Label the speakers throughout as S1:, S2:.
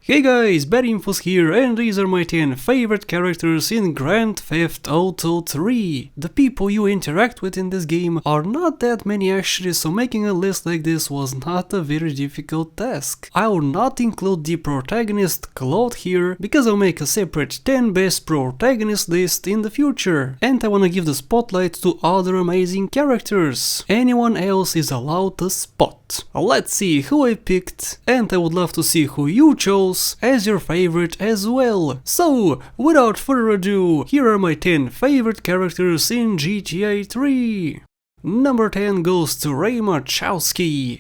S1: Hey guys, Bad Infos here, and these are my 10 favorite characters in Grand Theft Auto 3. The people you interact with in this game are not that many actually, so making a list like this was not a very difficult task. I will not include the protagonist Claude here, because I'll make a separate 10 best protagonist list in the future, and I wanna give the spotlight to other amazing characters. Anyone else is allowed a spot. Let's see who I picked, and I would love to see who you chose as your favorite as well. So, without further ado, here are my 10 favorite characters in GTA 3. Number 10 goes to Raymond Chow,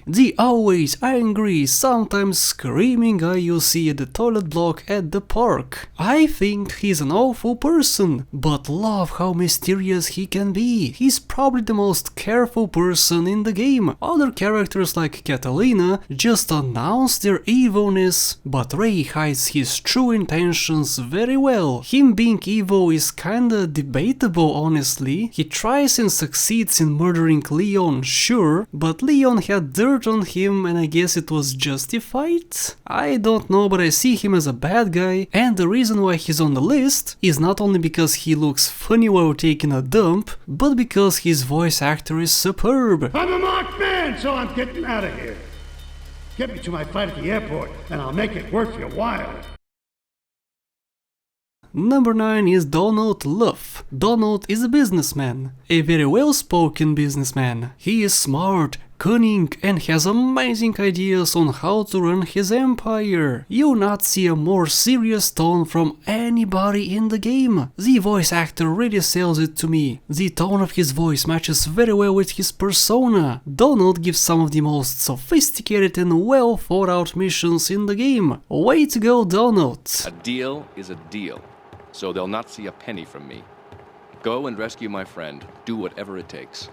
S1: the always angry, sometimes screaming guy you see at the toilet block at the park. I think he's an awful person, but love how mysterious he can be. He's probably the most careful person in the game. Other characters like Catalina just announce their evilness, but Ray hides his true intentions very well. Him being evil is kinda debatable, honestly. He tries and succeeds in murdering Leon, sure, but Leon had dirt on him and I guess it was justified? I don't know, but I see him as a bad guy, and the reason why he's on the list is not only because he looks funny while taking a dump, but because his voice actor is superb.
S2: I'm a marked man, so I'm getting out of here. Get me to my flight at the airport, and I'll make it worth your while.
S1: Number 9 is Donald Luff. Donald is a businessman, a very well-spoken businessman. He is smart, cunning, and has amazing ideas on how to run his empire. You'll not see a more serious tone from anybody in the game. The voice actor really sells it to me. The tone of his voice matches very well with his persona. Donald gives some of the most sophisticated and well thought out missions in the game. Way to go, Donald!
S3: A deal is a deal, so they'll not see a penny from me. Go and rescue my friend. Do whatever it takes.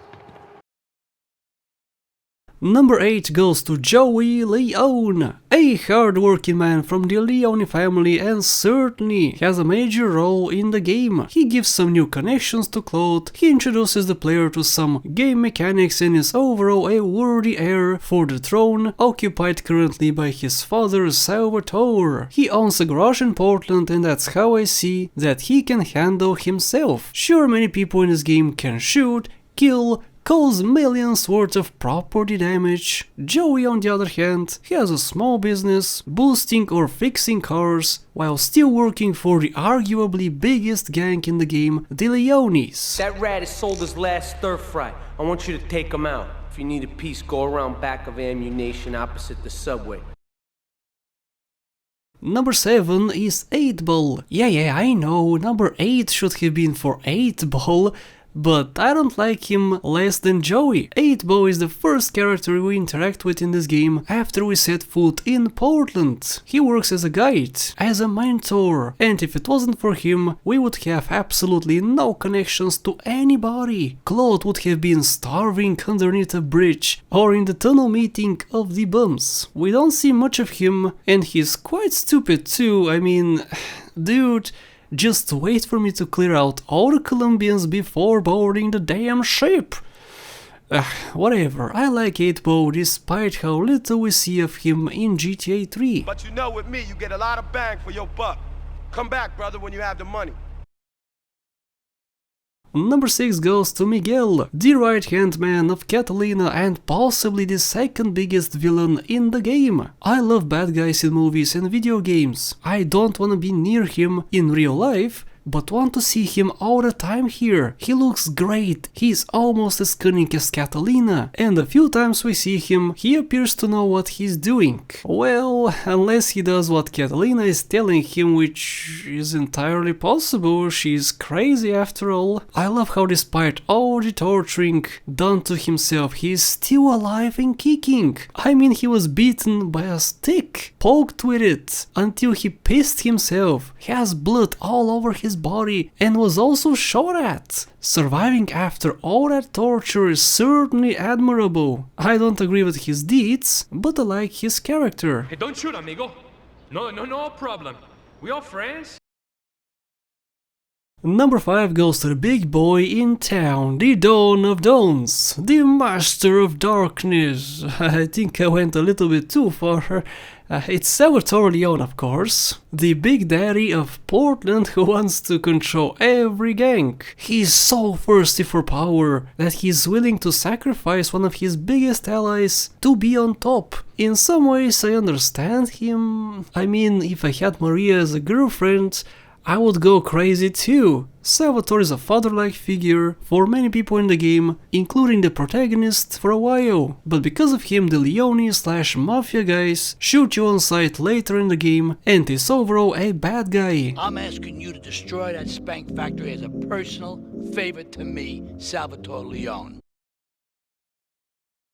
S1: Number 8 goes to Joey Leona, a hard-working man from the Leone family and certainly has a major role in the game. He gives some new connections to Claude, he introduces the player to some game mechanics and is overall a worthy heir for the throne occupied currently by his father Salvatore. He owns a garage in Portland and that's how I see that he can handle himself. Sure, many people in this game can shoot, kill, cause millions worth of property damage. Joey, on the other hand, has a small business, boosting or fixing cars, while still working for the arguably biggest gang in the game, the Leones.
S4: That rat has sold his last stir fry. I want you to take him out. If you need a piece, go around back of ammunition opposite the subway.
S1: Number 7 is 8-Ball. Yeah, I know, number 8 should have been for 8-Ball, but I don't like him less than Joey. 8-Ball is the first character we interact with in this game after we set foot in Portland. He works as a guide, as a mentor, and if it wasn't for him, we would have absolutely no connections to anybody. Claude would have been starving underneath a bridge or in the tunnel meeting of the bums. We don't see much of him, and he's quite stupid too. I mean, dude, just wait for me to clear out all the Colombians before boarding the damn ship. Whatever, I like 8-Ball despite how little we see of him in GTA 3.
S5: But you know, with me, you get a lot of bang for your buck. Come back, brother, when you have the money.
S1: Number 6 goes to Miguel, the right-hand man of Catalina and possibly the second biggest villain in the game. I love bad guys in movies and video games. I don't wanna be near him in real life, but want to see him all the time here. He looks great, he's almost as cunning as Catalina, and a few times we see him, he appears to know what he's doing. Well, unless he does what Catalina is telling him, which is entirely possible, she's crazy after all. I love how despite all the torturing done to himself, he's still alive and kicking. I mean, he was beaten by a stick, poked with it, until he pissed himself, has blood all over his body and was also shot at. Surviving after all that torture is certainly admirable. I don't agree with his deeds, but I like his character.
S6: Hey, don't shoot, amigo. No problem. We all friends.
S1: Number 5 goes to the big boy in town, the Dawn of Dawns, the Master of Darkness. I think I went a little bit too far. It's Salvatore Leona, of course, the big daddy of Portland who wants to control every gang. He's so thirsty for power that he's willing to sacrifice one of his biggest allies to be on top. In some ways I understand him. I mean, if I had Maria as a girlfriend, I would go crazy too. Salvatore is a father-like figure for many people in the game, including the protagonist for a while, but because of him the Leone/Mafia guys shoot you on sight later in the game and is overall a bad guy.
S6: I'm asking you to destroy that spank factory as a personal favor to me, Salvatore Leone.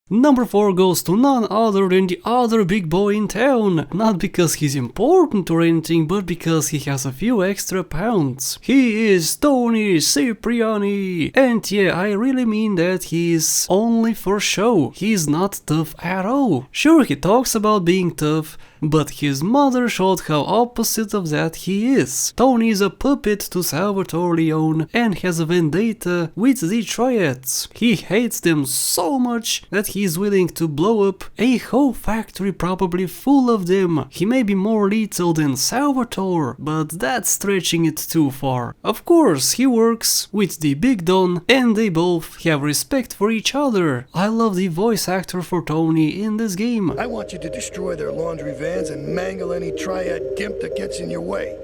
S1: Number 4 goes to none other than the other big boy in town, not because he's important or anything, but because he has a few extra pounds. He is Toni Cipriani, and yeah, I really mean that he's only for show. He's not tough at all. Sure, he talks about being tough, but his mother showed how opposite of that he is. Toni is a puppet to Salvatore Leone and has a vendetta with the Triads. He hates them so much that he is willing to blow up a whole factory probably full of them. He may be more lethal than Salvatore, but that's stretching it too far. Of course, he works with the Big Don and they both have respect for each other. I love the voice actor for Toni in this game.
S7: I want you to destroy their laundry vans and mangle any Triad gimp that gets in your way.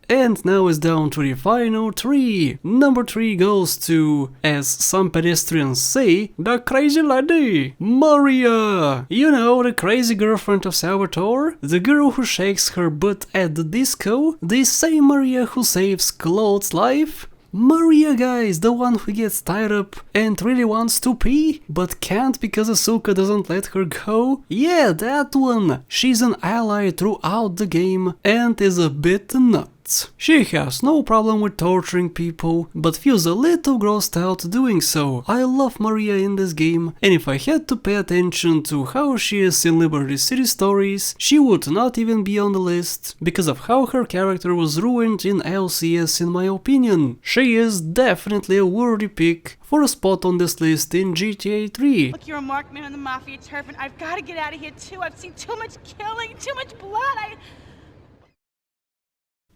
S1: And now it's down to the final 3. Number 3 goes to, as some pedestrians say, the crazy lady, Maria! You know, the crazy girlfriend of Salvatore? The girl who shakes her butt at the disco? The same Maria who saves Claude's life? Maria, guys, the one who gets tied up and really wants to pee, but can't because Asuka doesn't let her go? Yeah, that one! She's an ally throughout the game and is a bit nuts. She has no problem with torturing people, but feels a little grossed out doing so. I love Maria in this game, and if I had to pay attention to how she is in Liberty City stories, she would not even be on the list, because of how her character was ruined in LCS in my opinion. She is definitely a worthy pick for a spot on this list in GTA 3.
S8: Look, you're a marked man on the Mafia turf, and I've got to get out of here too. I've seen too much killing, too much blood.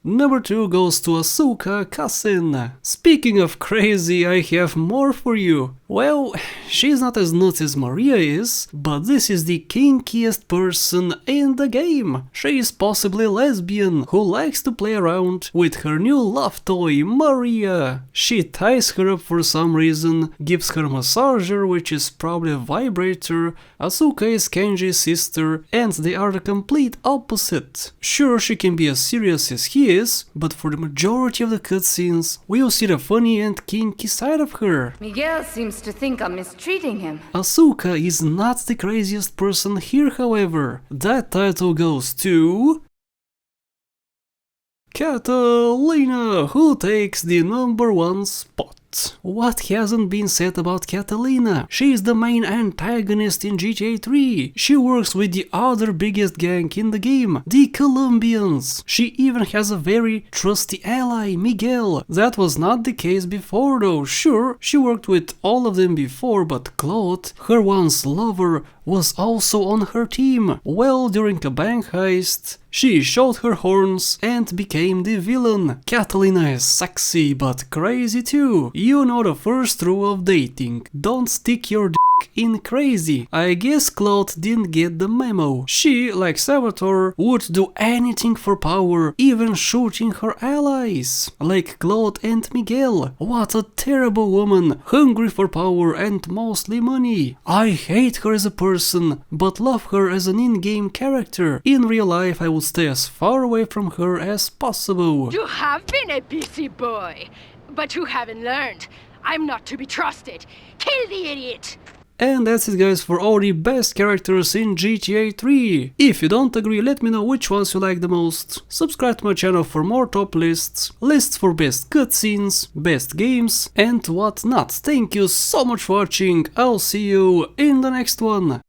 S1: Number 2 goes to Asuka Cousin. Speaking of crazy, I have more for you. Well, she's not as nuts as Maria is, but this is the kinkiest person in the game. She is possibly lesbian, who likes to play around with her new love toy, Maria. She ties her up for some reason, gives her a massager, which is probably a vibrator. Asuka is Kenji's sister, and they are the complete opposite. Sure, she can be as serious as he is, but for the majority of the cutscenes, we'll see the funny and kinky side of her.
S9: Miguel seems to think I'm mistreating him.
S1: Asuka is not the craziest person here, however. That title goes to Catalina, who takes the number 1 spot. What hasn't been said about Catalina? She is the main antagonist in GTA 3. She works with the other biggest gang in the game, the Colombians. She even has a very trusty ally, Miguel. That was not the case before though. Sure, she worked with all of them before, but Claude, her once lover, was also on her team. Well, during a bank heist, she showed her horns and became the villain. Catalina is sexy but crazy too. You know the first rule of dating: don't stick your dick in crazy. I guess Claude didn't get the memo. She, like Salvatore, would do anything for power, even shooting her allies, like Claude and Miguel. What a terrible woman, hungry for power and mostly money. I hate her as a person, but love her as an in-game character. In real life I would stay as far away from her as possible.
S10: You have been a busy boy, but you haven't learned. I'm not to be trusted. Kill the idiot!
S1: And that's it, guys, for all the best characters in GTA 3. If you don't agree, let me know which ones you like the most. Subscribe to my channel for more top lists, lists for best cutscenes, best games, and whatnot. Thank you so much for watching. I'll see you in the next one.